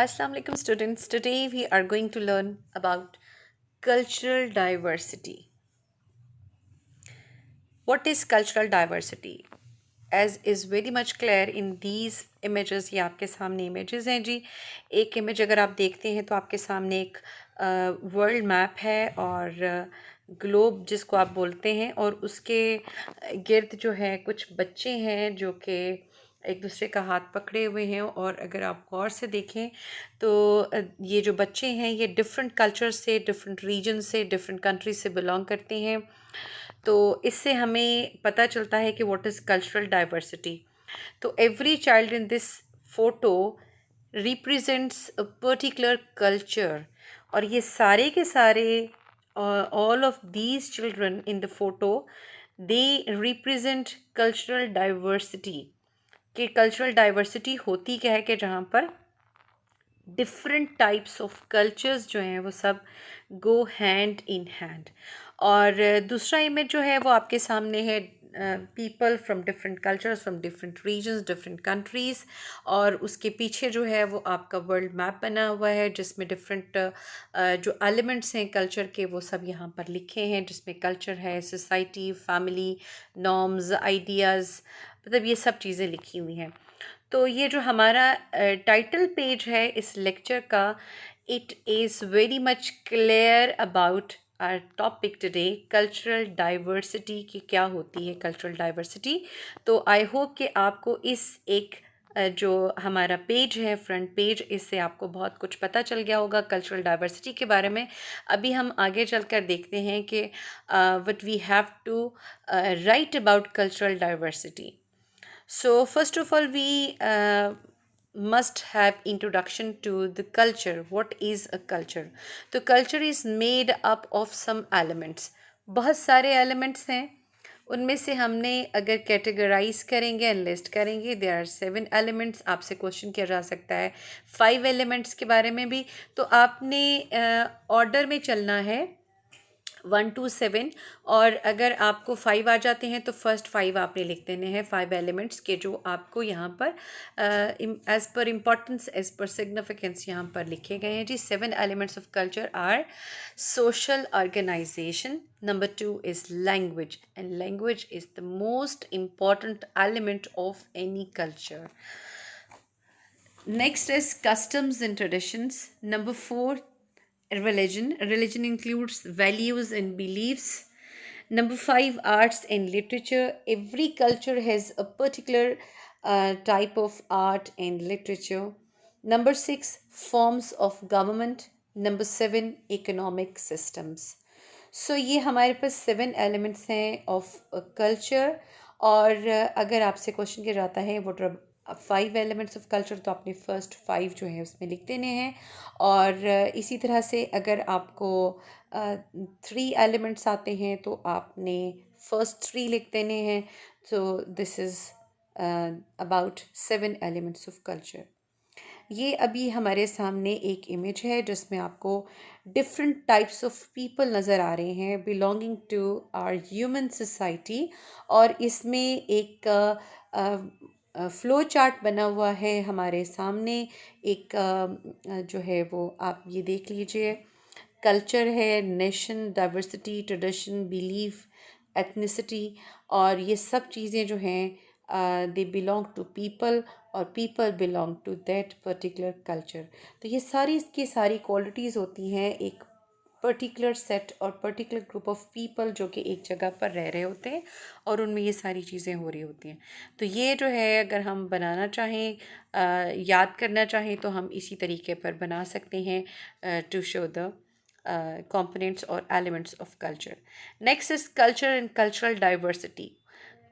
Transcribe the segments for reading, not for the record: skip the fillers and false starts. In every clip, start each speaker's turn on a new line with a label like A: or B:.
A: Assalamu alaikum students. Today we are going to learn about cultural diversity. What is cultural diversity? As is very much clear in these images, ये आपके सामने images हैं जी. एक image अगर आप देखते हैं तो आपके सामने एक वर्ल्ड मैप है और ग्लोब जिसको आप बोलते हैं, और उसके गिर्द जो है कुछ बच्चे हैं जो कि एक दूसरे का हाथ पकड़े हुए हैं. और अगर आप गौर से देखें तो ये जो बच्चे हैं ये डिफरेंट कल्चर से, डिफरेंट रीजन से, डिफरेंट कंट्री से बिलोंग करते हैं. तो इससे हमें पता चलता है कि व्हाट इज़ कल्चरल डाइवर्सिटी. तो every child in this photo represents a particular culture, और ये सारे के सारे all of these children in the photo, they represent cultural diversity. कि कल्चरल डाइवर्सिटी होती क्या है कि जहाँ पर डिफरेंट टाइप्स ऑफ कल्चर्स जो हैं वो सब गो हैंड इन हैंड. और दूसरा इमेज जो है वो आपके सामने है people from different cultures, from different regions, different countries. और उसके पीछे जो है वो आपका वर्ल्ड मैप बना हुआ है जिसमें डिफरेंट जो एलिमेंट्स हैं कल्चर के वो सब यहाँ पर लिखे हैं, जिसमें कल्चर है, सोसाइटी, फैमिली, नॉर्म्स, आइडियाज़, मतलब ये सब चीज़ें लिखी हुई हैं. तो ये जो हमारा टाइटल पेज है इस लेक्चर का, it is very much clear about our topic today, cultural diversity की क्या होती है कल्चरल डाइवर्सिटी. तो आई होप कि आपको इस एक जो हमारा पेज है, फ्रंट पेज, इससे आपको बहुत कुछ पता चल गया होगा कल्चरल डाइवर्सिटी के बारे में. अभी हम आगे चलकर देखते हैं कि what we have to write about cultural diversity. So first of all, we must have introduction to the culture. What is a culture? तो culture is made up of some elements. बहुत सारे elements हैं. उनमें से हमने अगर categorise करेंगे and list करेंगे, देयर आर 7 एलिमेंट्स. आपसे क्वेश्चन किया जा सकता है 5 एलिमेंट्स के बारे में भी. तो आपने ऑर्डर में चलना है 1 to 7. और अगर आपको 5 आ जाते हैं तो फर्स्ट 5 आपने लिख देने हैं, 5 एलिमेंट्स के जो आपको यहाँ पर as per importance, as per significance यहाँ पर लिखे गए हैं जी. 7 elements of culture are social organization. Number 2 is language, and language is the most important element of any culture. Next is customs and traditions. Number 4, religion. Religion includes values and beliefs. Number 5, arts and literature. Every culture has a particular type of art and literature. Number 6, forms of government. Number 7, economic systems. So ये हमारे पास 7 elements हैं of culture. और अगर आपसे question किया जाता है what are 5 elements of culture, तो आपने फर्स्ट 5 जो है उसमें लिख देने हैं. और इसी तरह से अगर आपको 3 एलिमेंट्स आते हैं तो आपने फर्स्ट 3 लिख देने हैं. So this is about 7 elements of culture. ये अभी हमारे सामने एक इमेज है जिसमें आपको डिफरेंट टाइप्स ऑफ पीपल नज़र आ रहे हैं belonging to our human society. और इसमें एक फ्लो चार्ट बना हुआ है हमारे सामने. एक जो है वो आप ये देख लीजिए. कल्चर है, nation, diversity, tradition, belief, ethnicity, और ये सब चीज़ें जो हैं दे बिलोंग टू पीपल, और people belong to that particular culture. तो ये सारी की सारी क्वालिटीज़ होती हैं एक पर्टिकुलर सेट और पर्टिकुलर ग्रुप ऑफ पीपल जो कि एक जगह पर रह रहे होते हैं और उनमें ये सारी चीज़ें हो रही होती हैं. तो ये जो है अगर हम बनाना चाहें, याद करना चाहें, तो हम इसी तरीके पर बना सकते हैं to show the components or elements of culture. Next is culture and cultural diversity.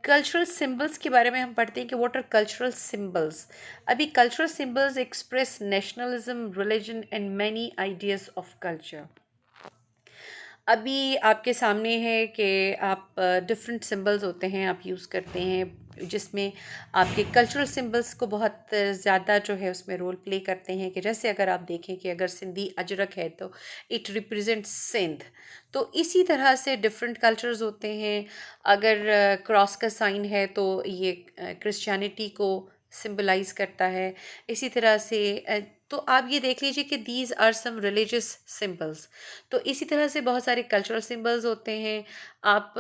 A: Cultural symbols के बारे में हम पढ़ते हैं कि व्हाट आर कल्चरल सिम्बल्स. अभी cultural symbols express nationalism, religion and many ideas of culture. अभी आपके सामने है कि आप डिफरेंट सिंबल्स होते हैं आप यूज़ करते हैं जिसमें आपके कल्चरल सिंबल्स को बहुत ज़्यादा जो है उसमें रोल प्ले करते हैं. कि जैसे अगर आप देखें कि अगर सिंधी अजरक है तो इट रिप्रेजेंट्स सिंध. तो इसी तरह से डिफरेंट कल्चर्स होते हैं. अगर क्रॉस का साइन है तो ये क्रिश्चियनिटी को सिंबलाइज करता है. इसी तरह से तो आप ये देख लीजिए कि these are some religious symbols. तो इसी तरह से बहुत सारे कल्चरल सिंबल्स होते हैं। आप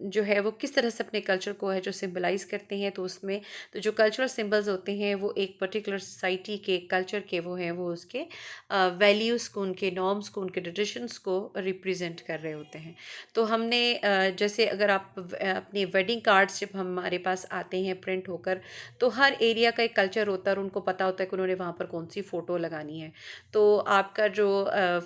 A: जो है वो किस तरह से अपने कल्चर को है जो सिंबलाइज करते हैं, तो उसमें तो जो कल्चरल सिंबल्स होते हैं वो एक पर्टिकुलर सोसाइटी के कल्चर के वो हैं, वो उसके वैल्यूज़ को, उनके नॉर्म्स को, उनके ट्रेडिशंस को रिप्रेजेंट कर रहे होते हैं। तो हमने जैसे अगर आप अपने वेडिंग कार्ड्स जब हमारे पास आते हैं प्रिंट होकर, तो हर एरिया का एक कल्चर होता है और उनको पता होता है कि उन्होंने वहाँ पर कौन सी फ़ोटो लगानी है। तो आपका जो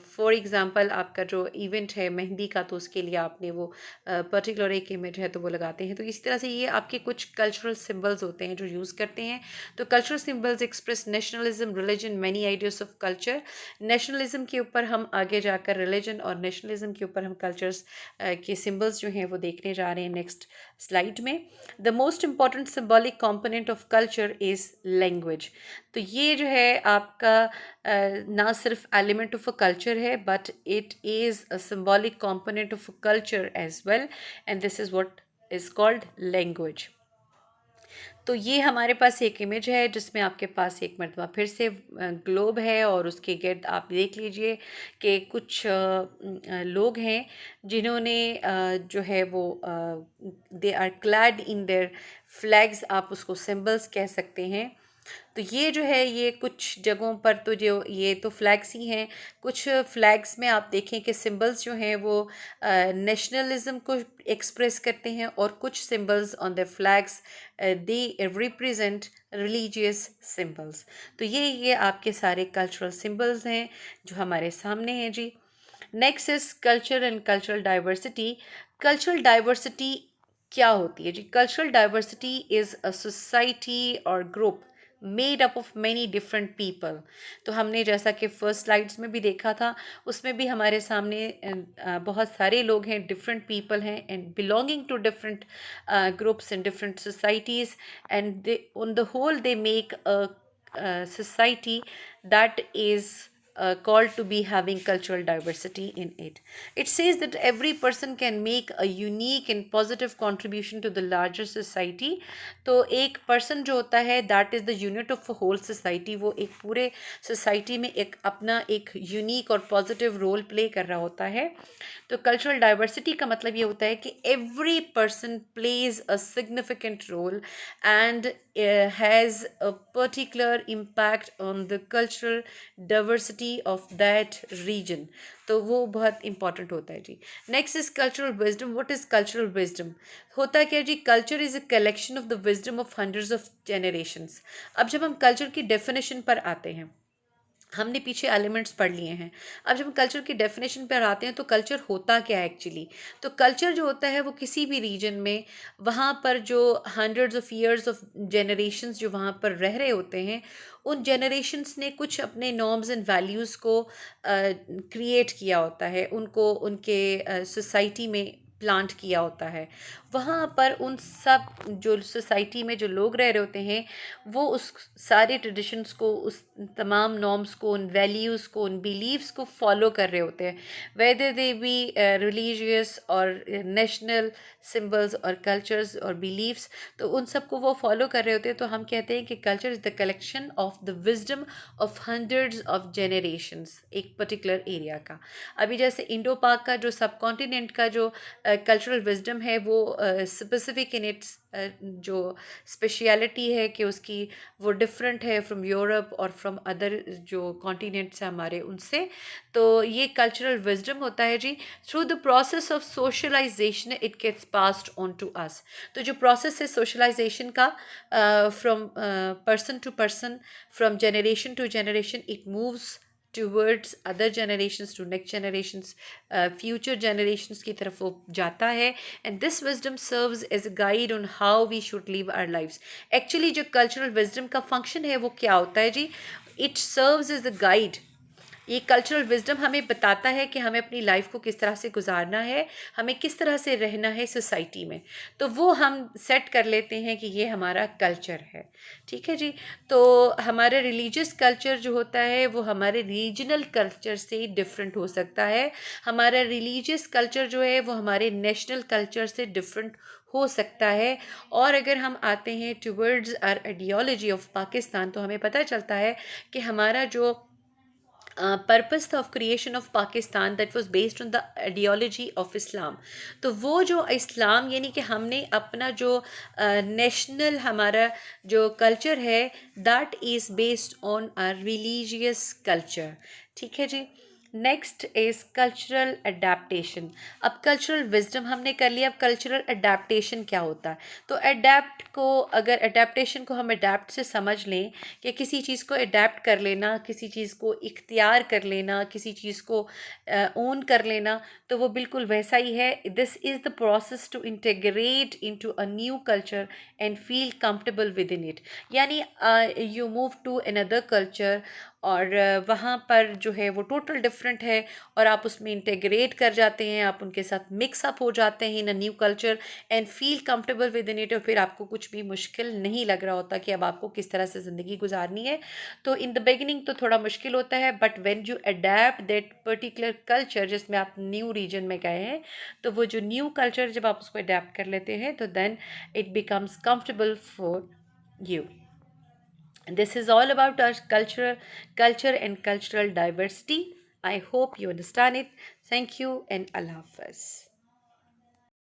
A: फॉर एग्ज़ाम्पल आपका जो इवेंट है मेहंदी का, तो उसके लिए आपने वो पर्टिकुलर एक इमेज है तो वो लगाते हैं। तो इसी तरह से ये आपके कुछ कल्चरल सिंबल्स होते हैं जो यूज़ करते हैं। तो cultural symbols express nationalism, religion, many ideas of culture. Nationalism के ऊपर हम आगे जाकर रिलीजन और नेशनलिज्म के ऊपर हम कल्चर्स के सिंबल्स जो हैं वो देखने जा रहे हैं नेक्स्ट स्लाइड में। The most important symbolic component of culture is language. तो ये जो है आपका ना सिर्फ एलिमेंट ऑफ अ कल्चर है, but it is a symbolic component of a culture as well, and this is what is called language. तो ये हमारे पास एक इमेज है जिसमें आपके पास एक मरतबा फिर से ग्लोब है, और उसके गिर्द आप देख लीजिए कि कुछ लोग हैं जिन्होंने जो है वो they are clad in their flags, आप उसको सिंबल्स कह सकते हैं। तो ये जो है ये कुछ जगहों पर तो जो ये तो फ्लैग्स ही हैं, कुछ फ्लैग्स में आप देखें कि सिंबल्स जो हैं वो नेशनलिज्म को एक्सप्रेस करते हैं, और कुछ symbols on the flags they represent religious symbols. तो ये आपके सारे कल्चरल सिंबल्स हैं जो हमारे सामने हैं जी। Next is culture and cultural diversity. Cultural diversity क्या होती है जी? Cultural diversity is a society और group made up of many different people. तो हमने जैसा कि फर्स्ट स्लाइड्स में भी देखा था, उसमें भी हमारे सामने बहुत सारे लोग हैं, डिफरेंट पीपल हैं, and belonging to different groups and different societies, and they on the whole they make a society that is called to be having cultural diversity in it. It says that every person can make a unique and positive contribution to the larger society. तो एक person जो होता है that is the unit of a whole society, वो एक पूरे society में एक अपना एक unique और positive role play कर रहा होता है। तो cultural diversity का मतलब ये होता है कि every person plays a significant role and has a particular impact on the cultural diversity of that region। तो वो बहुत इंपॉर्टेंट होता है जी। Next is cultural wisdom. What is cultural wisdom? होता क्या जी? Culture is a collection of the wisdom of hundreds of generations. अब जब हम कल्चर की डेफिनेशन पर आते हैं, हमने पीछे एलिमेंट्स पढ़ लिए हैं, अब जब हम कल्चर की डेफिनेशन पर आते हैं तो कल्चर होता क्या है एक्चुअली? तो कल्चर जो होता है वो किसी भी रीजन में वहाँ पर जो hundreds of years of generations जो वहाँ पर रह रहे होते हैं, उन जनरेशन्स ने कुछ अपने नॉर्म्स एंड वैल्यूज़ को क्रिएट किया होता है, उनको उनके सोसाइटी में प्लांट किया होता है। वहाँ पर उन सब जो सोसाइटी में जो लोग रह रहे होते हैं, वो उस सारे ट्रेडिशंस को, उस तमाम नॉर्म्स को, उन वैल्यूज़ को, उन बिलीव्स को फॉलो कर रहे होते हैं, वेदर दे बी रिलीजियस और नेशनल सिंबल्स और कल्चर्स और बिलीव्स। तो उन सबको वो फॉलो कर रहे होते हैं। तो हम कहते हैं कि culture is the collection of the wisdom of hundreds of generations एक पर्टिकुलर एरिया का। अभी जैसे इंडो पाक का जो सब कॉन्टिनेंट का जो कल्चरल विजडम है, वो स्पेसिफिक इन इट्स जो स्पेशलिटी है कि उसकी वो डिफरेंट है फ्रॉम यूरोप और फ्रॉम अदर जो कॉन्टिनेंट्स हैं हमारे उनसे। तो ये कल्चरल विजडम होता है जी। Through the process of socialisation it gets passed on to us. तो जो प्रोसेस है सोशलाइजेशन का, from person to person, from generation to generation, it moves towards other generations, to next generations, future generations की तरफ वो जाता है। and this wisdom serves as a guide on how we should live our lives। actually जो cultural wisdom का function है वो क्या होता है जी? it serves as a guide। ये कल्चरल विजडम हमें बताता है कि हमें अपनी लाइफ को किस तरह से गुजारना है, हमें किस तरह से रहना है सोसाइटी में। तो वो हम सेट कर लेते हैं कि ये हमारा कल्चर है। ठीक है जी। तो हमारा रिलीजियस कल्चर जो होता है वो हमारे रीजनल कल्चर से डिफरेंट हो सकता है। हमारा रिलीजियस कल्चर जो है वो हमारे नेशनल कल्चर से डिफरेंट हो सकता है। और अगर हम आते हैं towards our ideology of Pakistan, तो हमें पता चलता है कि हमारा जो पर्पस था of creation of Pakistan that was based on the ideology of Islam. तो वो जो इस्लाम यानी कि हमने अपना जो नेशनल हमारा जो कल्चर है that is based on our religious culture. ठीक है जी। Next is cultural adaptation. अब कल्चरल विजडम हमने कर लिया, अब कल्चरल अडेप्टेशन क्या होता है। तो अडेप्ट को, अगर अडेप्टेशन को हम अडेप्ट से समझ लें कि किसी चीज़ को अडेप्ट कर लेना, किसी चीज़ को इख्तियार कर लेना, किसी चीज़ को ओन कर लेना, तो वो बिल्कुल वैसा ही है। This is the process to integrate into a new culture and feel comfortable within it. यानी you move to another culture और वहाँ पर जो है वो टोटल डिफरेंट है और आप उसमें इंटीग्रेट कर जाते हैं, आप उनके साथ मिक्स अप हो जाते हैं in a new culture and feel comfortable within it. और फिर आपको कुछ भी मुश्किल नहीं लग रहा होता कि अब आपको किस तरह से ज़िंदगी गुजारनी है। तो इन द बिगिनिंग तो थोड़ा मुश्किल होता है, but when you adapt that particular culture, जिसमें आप न्यू रीजन में गए हैं, तो वो जो न्यू कल्चर जब आप उसको अडेप्ट कर लेते हैं तो then it becomes comfortable for you. This is all about our culture and cultural diversity. I hope you understand it. Thank you and Allah Hafiz.